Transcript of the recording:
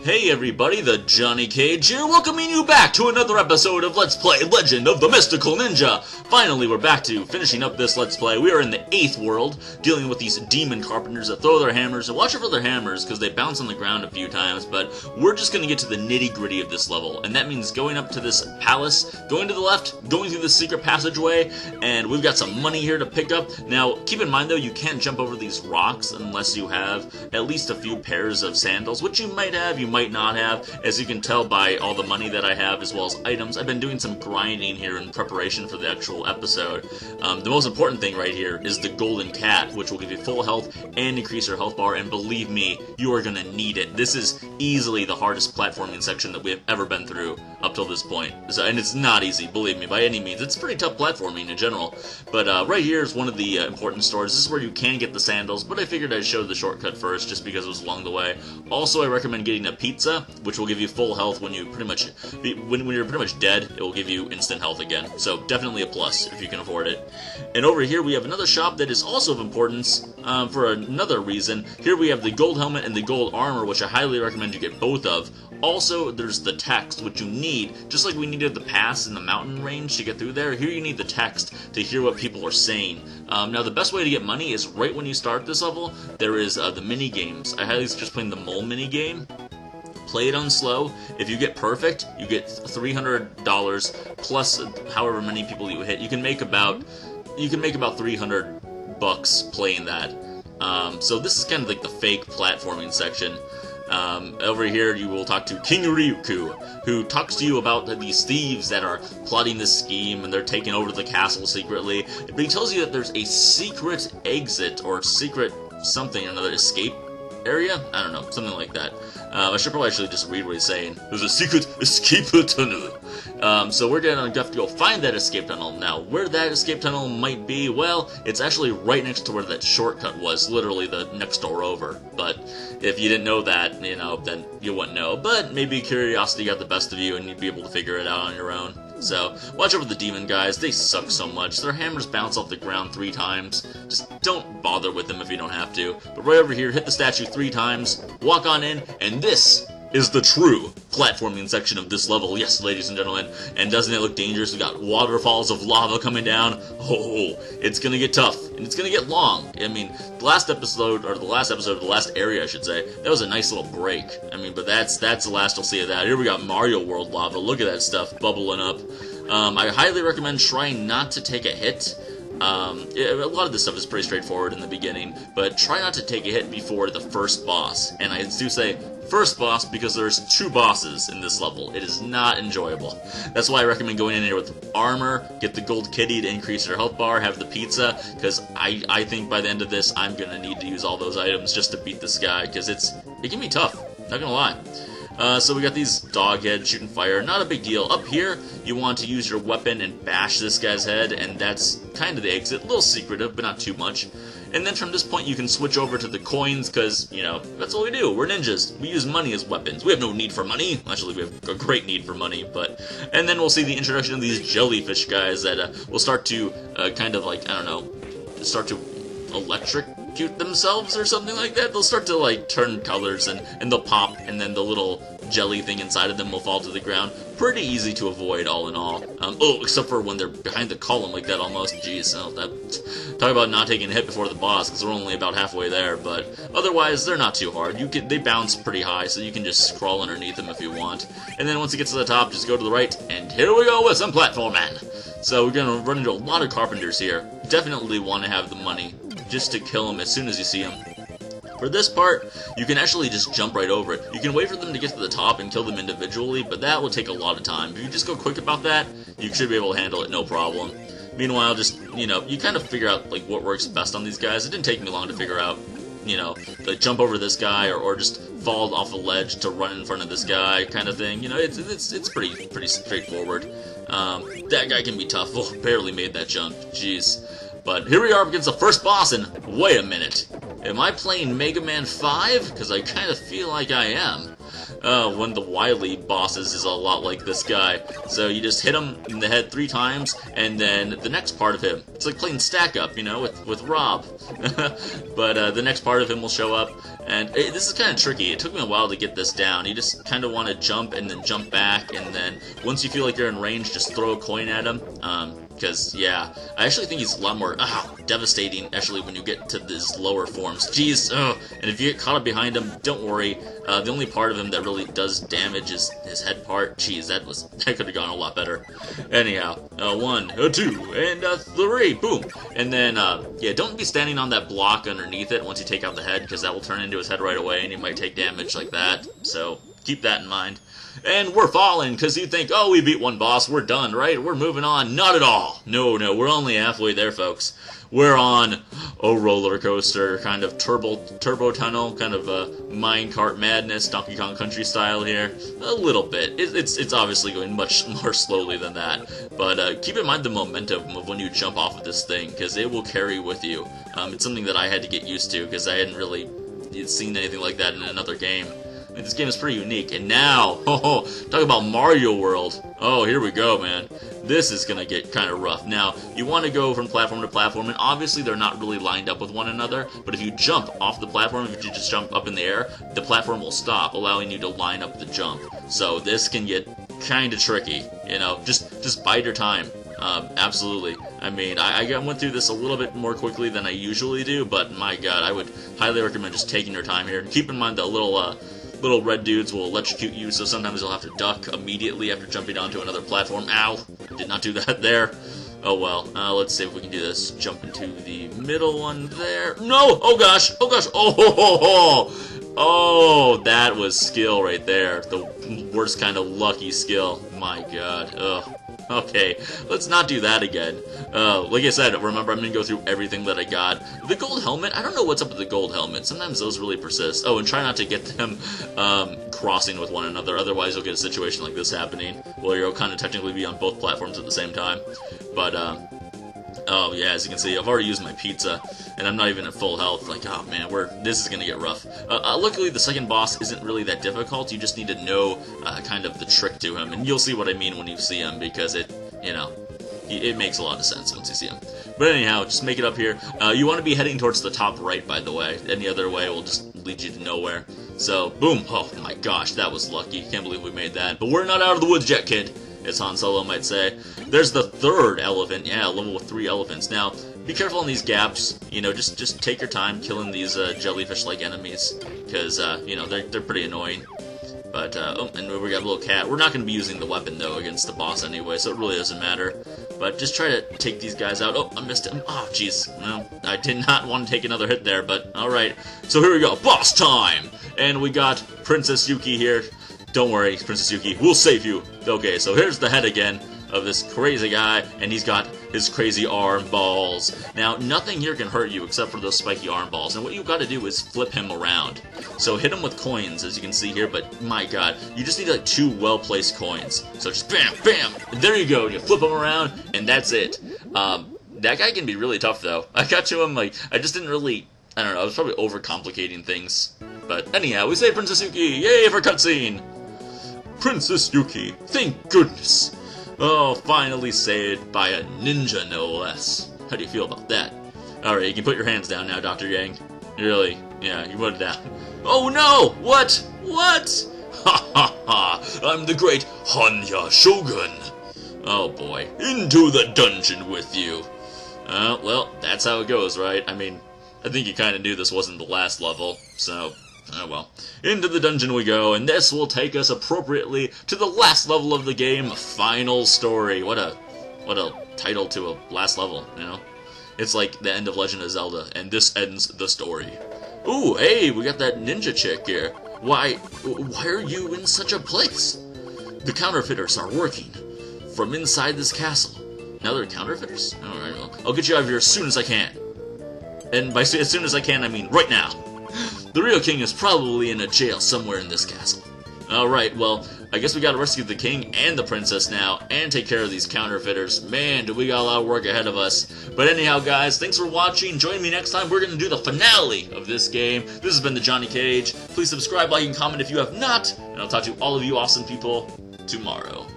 Hey everybody, the Johnny Cage here, welcoming you back to another episode of Let's Play Legend of the Mystical Ninja! Finally, we're back to finishing up this Let's Play. We are in the 8th world, dealing with these demon carpenters that throw their hammers, and watch out for their hammers, because they bounce on the ground a few times, but we're just going to get to the nitty-gritty of this level, and that means going up to this palace, going to the left, going through the secret passageway, and we've got some money here to pick up. Now, keep in mind though, you can't jump over these rocks unless you have at least a few pairs of sandals, which you might have, you might not have. As you can tell by all the money that I have as well as items, I've been doing some grinding here in preparation for the actual episode. The most important thing right here is the golden cat, which will give you full health and increase your health bar, and believe me, you are gonna need it. This is easily the hardest platforming section that we have ever been through up till this point. So, and it's not easy, believe me, by any means. It's pretty tough platforming in general. But right here is one of the important stores. This is where you can get the sandals, but I figured I'd show the shortcut first just because it was along the way. Also, I recommend getting a pizza, which will give you full health when you when you're pretty much dead. It will give you instant health again. So definitely a plus if you can afford it. And over here we have another shop that is also of importance for another reason. Here we have the gold helmet and the gold armor, which I highly recommend you get both of. Also, there's the text, which you need, just like we needed the pass in the mountain range to get through there. Here you need the text to hear what people are saying. Now, the best way to get money is right when you start this level. There is the mini games. I highly suggest playing the mole mini game. Play it on slow. If you get perfect, you get $300 plus however many people you hit. You can make about $300 playing that. So this is kind of like the fake platforming section. Over here you will talk to King Ryuku, who talks to you about these thieves that are plotting this scheme and they're taking over the castle secretly. But he tells you that there's a secret exit or secret something, another escape area? I don't know, something like that. I should probably actually just read what he's saying. There's a secret escape tunnel. So we're gonna have to go find that escape tunnel. Now, where that escape tunnel might be, well, it's actually right next to where that shortcut was, literally the next door over. But if you didn't know that, you know, then you wouldn't know. But maybe curiosity got the best of you and you'd be able to figure it out on your own. So, watch out for the demon guys. They suck so much. Their hammers bounce off the ground 3 times. Just don't bother with them if you don't have to. But right over here, hit the statue 3 times, walk on in, and this is the true platforming section of this level. Yes, ladies and gentlemen. And doesn't it look dangerous? We got waterfalls of lava coming down. Oh, it's gonna get tough. And it's gonna get long. I mean, the last episode of the last area, I should say, that was a nice little break. I mean, but that's the last you'll see of that. Here we got Mario World lava. Look at that stuff bubbling up. I highly recommend trying not to take a hit. A lot of this stuff is pretty straightforward in the beginning, but try not to take a hit before the first boss. And I do say first boss because there's 2 bosses in this level. It is not enjoyable. That's why I recommend going in here with armor, get the gold kitty to increase your health bar, have the pizza, because I think by the end of this I'm going to need to use all those items just to beat this guy, because it can be tough, not going to lie. So we got these dog heads shooting fire, not a big deal. Up here, you want to use your weapon and bash this guy's head, and that's kind of the exit. A little secretive, but not too much. And then from this point, you can switch over to the coins, because, you know, that's what we do. We're ninjas. We use money as weapons. We have no need for money. Actually, we have a great need for money, but... And then we'll see the introduction of these jellyfish guys that will start to kind of, like, I don't know, start to electrocute themselves or something like that. They'll start to, like, turn colors, and they'll pop, and then the little jelly thing inside of them will fall to the ground. Pretty easy to avoid, all in all. Oh, except for when they're behind the column like that almost. Jeez, talk about not taking a hit before the boss, because we're only about halfway there, but otherwise, they're not too hard. They bounce pretty high, so you can just crawl underneath them if you want. And then once it gets to the top, just go to the right, and here we go with some platforming. So we're going to run into a lot of carpenters here. Definitely want to have the money just to kill them as soon as you see them. For this part, you can actually just jump right over it. You can wait for them to get to the top and kill them individually, but that will take a lot of time. If you just go quick about that, you should be able to handle it no problem. Meanwhile, just, you know, you kind of figure out, like, what works best on these guys. It didn't take me long to figure out, you know, like, jump over this guy or just fall off a ledge to run in front of this guy kind of thing. You know, it's pretty straightforward. That guy can be tough. Oh, barely made that jump. Jeez. But here we are against the first boss, and wait a minute. Am I playing Mega Man 5? Because I kind of feel like I am. one of the wily bosses is a lot like this guy. So you just hit him in the head 3 times, and then the next part of him, it's like playing stack up, you know, with Rob. But the next part of him will show up, and this is kind of tricky. It took me a while to get this down. You just kind of want to jump and then jump back, and then once you feel like you're in range, just throw a coin at him. Because, yeah, I actually think he's a lot more devastating, actually, when you get to these lower forms. Jeez, and if you get caught up behind him, don't worry. The only part of him that really does damage is his head part. Jeez, that could have gone a lot better. Anyhow, 1, 2, and 3, boom. And then, yeah, don't be standing on that block underneath it once you take out the head, because that will turn into his head right away, and you might take damage like that. So, keep that in mind. And we're falling, because you think, oh, we beat one boss, we're done, right? We're moving on. Not at all. No, we're only halfway there, folks. We're on a roller coaster, kind of turbo tunnel, kind of minecart madness, Donkey Kong Country style here. A little bit. It's obviously going much more slowly than that. But keep in mind the momentum of when you jump off of this thing, because it will carry with you. It's something that I had to get used to, because I hadn't really seen anything like that in another game. This game is pretty unique, and now, talk about Mario World. Oh, here we go, man. This is gonna get kind of rough. Now, you want to go from platform to platform, and obviously they're not really lined up with one another, but if you jump off the platform, if you just jump up in the air, the platform will stop, allowing you to line up the jump. So this can get kind of tricky, you know, just bide your time. Absolutely. I mean, I went through this a little bit more quickly than I usually do, but my god, I would highly recommend just taking your time here. Keep in mind the little red dudes will electrocute you, so sometimes you'll have to duck immediately after jumping onto another platform. Ow! Did not do that there. Oh well, let's see if we can do this. Jump into the middle one there. No! Oh gosh! Oh gosh! Oh, that was skill right there. The worst kind of lucky skill. My god. Ugh. Okay, let's not do that again. Like I said, remember, I'm going to go through everything that I got. The gold helmet, I don't know what's up with the gold helmet. Sometimes those really persist. Oh, and try not to get them crossing with one another, otherwise you'll get a situation like this happening, where you'll kind of technically be on both platforms at the same time. But, oh yeah, as you can see, I've already used my pizza, and I'm not even at full health. Like, oh man, this is gonna get rough. Luckily, the second boss isn't really that difficult. You just need to know kind of the trick to him, and you'll see what I mean when you see him, because it makes a lot of sense once you see him. But anyhow, just make it up here. You want to be heading towards the top right, by the way. Any other way will just lead you to nowhere. So, boom. Oh my gosh, that was lucky. Can't believe we made that. But we're not out of the woods yet, kid, as Han Solo might say. There's the third elephant. Yeah, level with 3 elephants. Now, be careful on these gaps. You know, just take your time killing these jellyfish-like enemies, because they're pretty annoying. But oh, and we got a little cat. We're not going to be using the weapon though against the boss anyway, so it really doesn't matter. But just try to take these guys out. Oh, I missed him. Oh, jeez. Well, I did not want to take another hit there, but all right. So here we go, boss time, and we got Princess Yuki here. Don't worry, Princess Yuki, we'll save you. Okay, so here's the head again of this crazy guy, and he's got his crazy arm balls. Now, nothing here can hurt you except for those spiky arm balls, and what you've got to do is flip him around. So hit him with coins, as you can see here, but my god, you just need like 2 well-placed coins. So just bam, bam, and there you go, and you flip him around, and that's it. That guy can be really tough, though. I got to him, like, I just didn't really, I don't know, I was probably overcomplicating things. But anyhow, we saved Princess Yuki, yay for cutscene! Princess Yuki, thank goodness! Oh, finally saved by a ninja, no less. How do you feel about that? Alright, you can put your hands down now, Dr. Yang. Really? Yeah, you put it down. Oh no! What? What? Ha ha ha! I'm the great HANNYA Shogun! Oh boy. Into the dungeon with you! Well, that's how it goes, right? I mean, I think you kinda knew this wasn't the last level, so... oh well. Into the dungeon we go, and this will take us appropriately to the last level of the game, Final Story. What a title to a last level, you know? It's like the end of Legend of Zelda, and this ends the story. Ooh, hey, we got that ninja chick here. Why are you in such a place? The counterfeiters are working from inside this castle. Now they're counterfeiters? Alright, well, I'll get you out of here as soon as I can. And by as soon as I can, I mean right now. The real king is probably in a jail somewhere in this castle. Alright, well, I guess we gotta rescue the king and the princess now, and take care of these counterfeiters. Man, do we got a lot of work ahead of us. But anyhow, guys, thanks for watching. Join me next time. We're gonna do the finale of this game. This has been the Johnny Cage. Please subscribe, like, and comment if you have not, and I'll talk to all of you awesome people tomorrow.